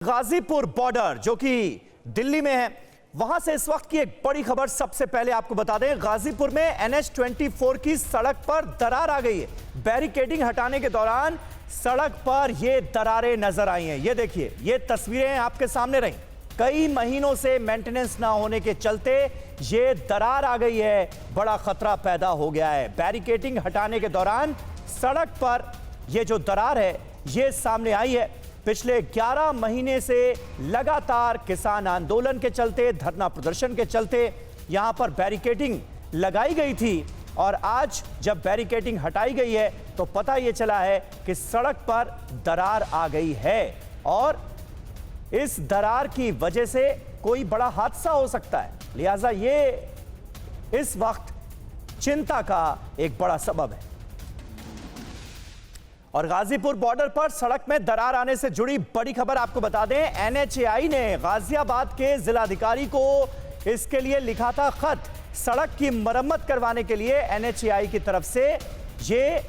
Ghazipur border जो कि दिल्ली में है, वहां से इस वक्त की एक बड़ी खबर सबसे पहले आपको बता दें। गाजीपुर में NH-24 की सड़क पर दरार आ गई है। बैरिकेडिंग हटाने के दौरान सड़क पर ये दरारें नजर आई हैं। ये देखिए, ये तस्वीरें आपके सामने रही। कई महीनों से मेंटेनेंस ना होने के चलते ये दरार आ गई है। बड़ा खतरा पैदा हो गया है। बैरिकेडिंग हटाने के दौरान सड़क पर ये जो दरार है ये सामने आई है। पिछले 11 महीने से लगातार किसान आंदोलन के चलते, धरना प्रदर्शन के चलते यहां पर बैरिकेडिंग लगाई गई थी और आज जब बैरिकेडिंग हटाई गई है तो पता यह चला है कि सड़क पर दरार आ गई है और इस दरार की वजह से कोई बड़ा हादसा हो सकता है। लिहाजा ये इस वक्त चिंता का एक बड़ा सबब है। और गाजीपुर बॉर्डर पर सड़क में दरार आने से जुड़ी बड़ी खबर आपको बता दें। NHAI ने गाजियाबाद के जिलाधिकारी को इसके लिए लिखा था खत। सड़क की मरम्मत करवाने के लिए NHAI की तरफ से ये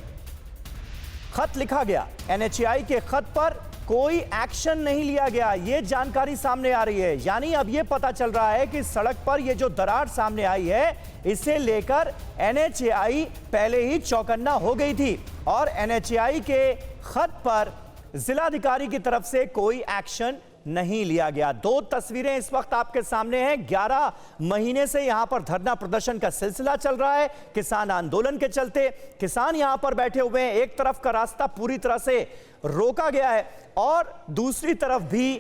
खत लिखा गया। NHAI के खत पर कोई एक्शन नहीं लिया गया, ये जानकारी सामने आ रही है। यानी अब ये पता चल रहा है कि सड़क पर ये जो दरार सामने आई है इसे लेकर NHAI पहले ही चौकन्ना हो गई थी और NHAI के खत पर जिलाधिकारी की तरफ से कोई एक्शन नहीं लिया गया। दो तस्वीरें इस वक्त आपके सामने हैं। 11 महीने से यहां पर धरना प्रदर्शन का सिलसिला चल रहा है। किसान आंदोलन के चलते किसान यहां पर बैठे हुए हैं। एक तरफ का रास्ता पूरी तरह से रोका गया है और दूसरी तरफ भी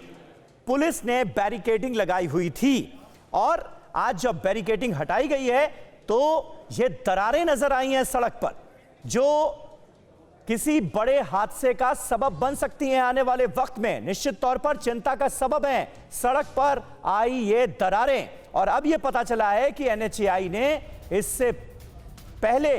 पुलिस ने बैरिकेडिंग लगाई हुई थी और आज जब बैरिकेडिंग हटाई गई है तो ये दरारें नजर आई हैं सड़क पर, जो किसी बड़े हादसे का सबब बन सकती हैं आने वाले वक्त में। निश्चित तौर पर चिंता का सबब है सड़क पर आई ये दरारें। और अब ये पता चला है कि NHAI ने इससे पहले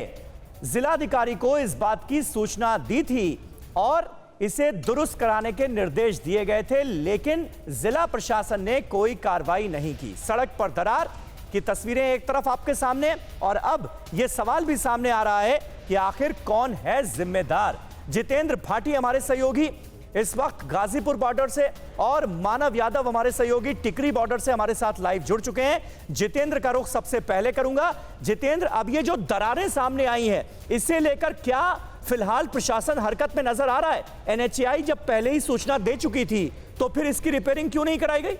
जिलाधिकारी को इस बात की सूचना दी थी और इसे दुरुस्त कराने के निर्देश दिए गए थे, लेकिन जिला प्रशासन ने कोई कार्रवाई नहीं की। सड़क पर दरार की तस्वीरें एक तरफ आपके सामने और अब यह सवाल भी सामने आ रहा है कि आखिर कौन है जिम्मेदार। जितेंद्र भाटी हमारे सहयोगी इस वक्त गाजीपुर बॉर्डर से और मानव यादव हमारे सहयोगी टिकरी बॉर्डर से हमारे साथ लाइव जुड़ चुके हैं। जितेंद्र का रुख सबसे पहले करूंगा। जितेंद्र, अब ये जो दरारें सामने आई हैं इसे लेकर क्या फिलहाल प्रशासन हरकत में नजर आ रहा है? NHAI जब पहले ही सूचना दे चुकी थी तो फिर इसकी रिपेयरिंग क्यों नहीं कराई गई?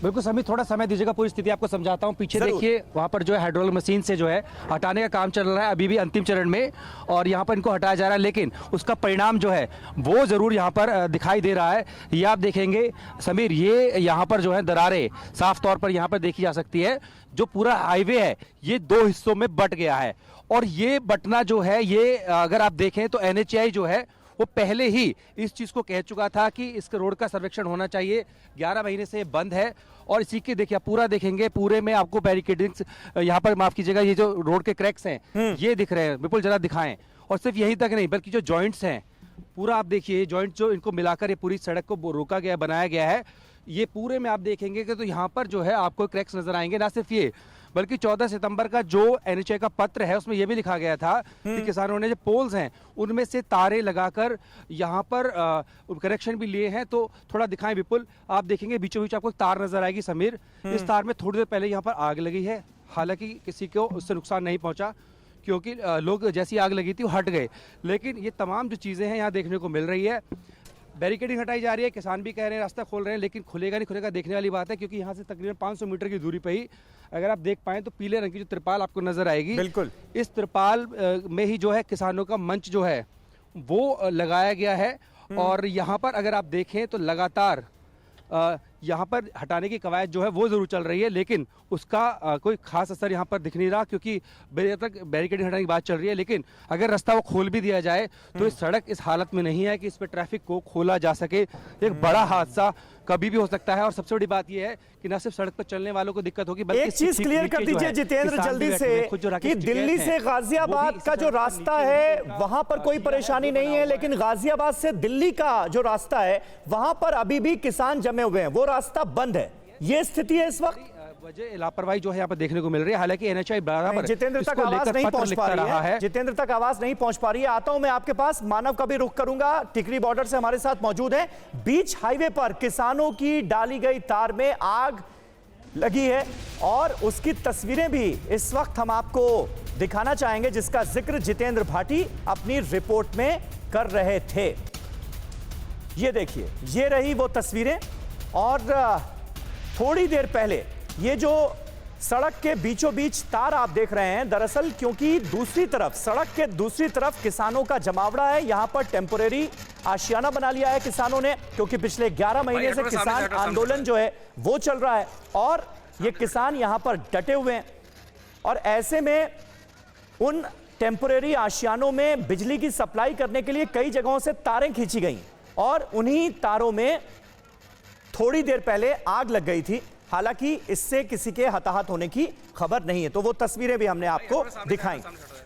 बिल्कुल समीर, थोड़ा समय दीजिएगा, पूरी स्थिति आपको समझाता हूँ। पीछे देखिए, वहाँ पर जो है हाइड्रोलिक मशीन से जो है हटाने का काम चल रहा है, अभी भी अंतिम चरण में, और यहाँ पर इनको हटाया जा रहा है, लेकिन उसका परिणाम जो है वो ज़रूर यहाँ पर दिखाई दे रहा है। ये आप देखेंगे समीर, ये यहाँ पर जो है दरारें साफ तौर पर यहाँ पर देखी जा सकती है। जो पूरा हाईवे है ये 2 हिस्सों में बट गया है और ये बटना जो है ये अगर आप देखें तो NHAI जो है वो पहले ही इस चीज़ को कह चुका था कि इस रोड का सर्वेक्षण होना चाहिए। 11 महीने से बंद है और इसी के देखिए पूरा देखेंगे, पूरे में आपको बैरिकेडिंग्स यहाँ पर, माफ कीजिएगा, ये जो रोड के क्रैक्स हैं ये दिख रहे हैं। विपुल जरा दिखाएं। और सिर्फ यहीं तक नहीं बल्कि जो जॉइंट्स हैं, पूरा आप देखिए जॉइंट जो इनको मिलाकर ये पूरी सड़क को रोका गया, बनाया गया है। ये पूरे में आप देखेंगे कि तो यहाँ पर जो है आपको क्रैक्स नजर आएंगे। ना सिर्फ ये बल्कि 14 सितंबर का जो NHAI का पत्र है उसमें यह भी लिखा गया था कि किसानों ने जो पोल्स हैं उनमें से तारे लगाकर यहाँ पर कनेक्शन भी लिए हैं। तो थोड़ा दिखाएं विपुल, आप देखेंगे बीचों बीच आपको तार नजर आएगी समीर। इस तार में थोड़ी देर पहले यहाँ पर आग लगी है, हालांकि किसी को उससे नुकसान नहीं पहुंचा क्योंकि लोग जैसी आग लगी थी वो हट गए। लेकिन ये तमाम जो चीज़ें हैं यहाँ देखने को मिल रही है। बैरिकेडिंग हटाई जा रही है, किसान भी कह रहे हैं रास्ता खोल रहे हैं, लेकिन खुलेगा नहीं खुलेगा देखने वाली बात है, क्योंकि यहाँ से तकरीबन 500 मीटर की दूरी पे ही अगर आप देख पाएं तो पीले रंग की जो त्रिपाल आपको नजर आएगी, बिल्कुल इस त्रिपाल में ही जो है किसानों का मंच जो है वो लगाया गया है। और यहाँ पर अगर आप देखें तो लगातार यहाँ पर हटाने की कवायद जो है वो जरूर चल रही है, लेकिन उसका कोई खास असर यहाँ पर दिख नहीं रहा क्योंकि तक बैरिकेडिंग हटाने की बात चल रही है। लेकिन अगर रास्ता वो खोल भी दिया जाए तो इस सड़क इस हालत में नहीं है कि इस पर ट्रैफिक को खोला जा सके। एक बड़ा हादसा कभी भी हो सकता है और सबसे बड़ी बात यह है कि न सिर्फ सड़क पर चलने वालों को दिक्कत होगी, बल्कि एक चीज क्लियर कर दीजिए जितेंद्र जल्दी से कि दिल्ली से गाजियाबाद का जो रास्ता है वहां पर कोई परेशानी नहीं है, लेकिन गाजियाबाद से दिल्ली का जो रास्ता है वहां पर अभी भी किसान जमे हुए हैं, वो रास्ता बंद है। ये स्थिति है इस वक्त। वजह लापरवाही जो है यहाँ पर देखने को मिल रही है। हालांकि एनएचआई बराबर जितेंद्र तक इसको आवाज लेकर नहीं पत्र पहुंच पा लिखता रही रहा है, है। जितेंद्र तक आवाज नहीं पहुंच पा रही है। आता हूं मैं आपके पास, मानव का भी रुख करूंगा, टिकरी बॉर्डर से हमारे साथ मौजूद है। बीच हाईवे पर किसानों की डाली गई तार में आग लगी है और उसकी तस्वीरें भी इस वक्त हम आपको दिखाना चाहेंगे, जिसका जिक्र जितेंद्र भाटी अपनी रिपोर्ट में कर रहे थे। ये देखिए, ये रही वो तस्वीरें और थोड़ी देर पहले ये जो सड़क के बीचों बीच तार आप देख रहे हैं, दरअसल क्योंकि दूसरी तरफ, सड़क के दूसरी तरफ किसानों का जमावड़ा है। यहां पर टेम्पोरेरी आशियाना बना लिया है किसानों ने, क्योंकि पिछले 11 महीने से किसान आंदोलन जो है वो चल रहा है और ये किसान यहां पर डटे हुए हैं। और ऐसे में उन टेम्पोरेरी आशियानों में बिजली की सप्लाई करने के लिए कई जगहों से तारें खींची गई और उन्हीं तारों में थोड़ी देर पहले आग लग गई थी। हालांकि इससे किसी के हताहत होने की खबर नहीं है, तो वो तस्वीरें भी हमने आपको दिखाई।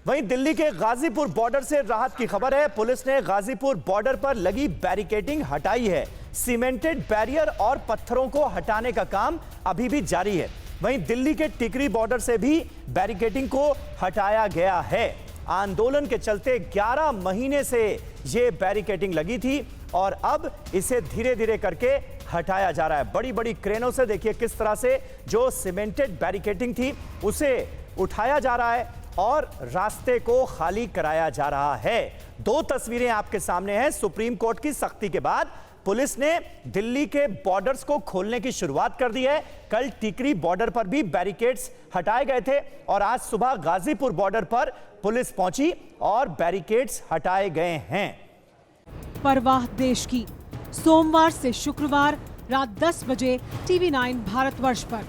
वहीं दिल्ली के गाजीपुर बॉर्डर से राहत की खबर है। पुलिस ने गाजीपुर बॉर्डर पर लगी बैरिकेडिंग हटाई है। सीमेंटेड बैरियर और पत्थरों को हटाने का काम अभी भी जारी है। वहीं दिल्ली के टिकरी बॉर्डर से भी बैरिकेडिंग को हटाया गया है। आंदोलन के चलते 11 महीने से ये बैरिकेडिंग लगी थी और अब इसे धीरे धीरे करके हटाया जा रहा है। बड़ी बड़ी क्रेनों से देखिए किस तरह से जो सीमेंटेड बैरिकेडिंग थी उसे उठाया जा रहा है और रास्ते को खाली कराया जा रहा है। दो तस्वीरें आपके सामने हैं। सुप्रीम कोर्ट की सख्ती के बाद पुलिस ने दिल्ली के बॉर्डर्स को खोलने की शुरुआत कर दी है। कल टिकरी बॉर्डर पर भी बैरिकेड्स हटाए गए थे और आज सुबह गाजीपुर बॉर्डर पर पुलिस पहुंची और बैरिकेड्स हटाए गए हैं। परवाह देश की, सोमवार से शुक्रवार रात 10 बजे TV9 भारतवर्ष पर।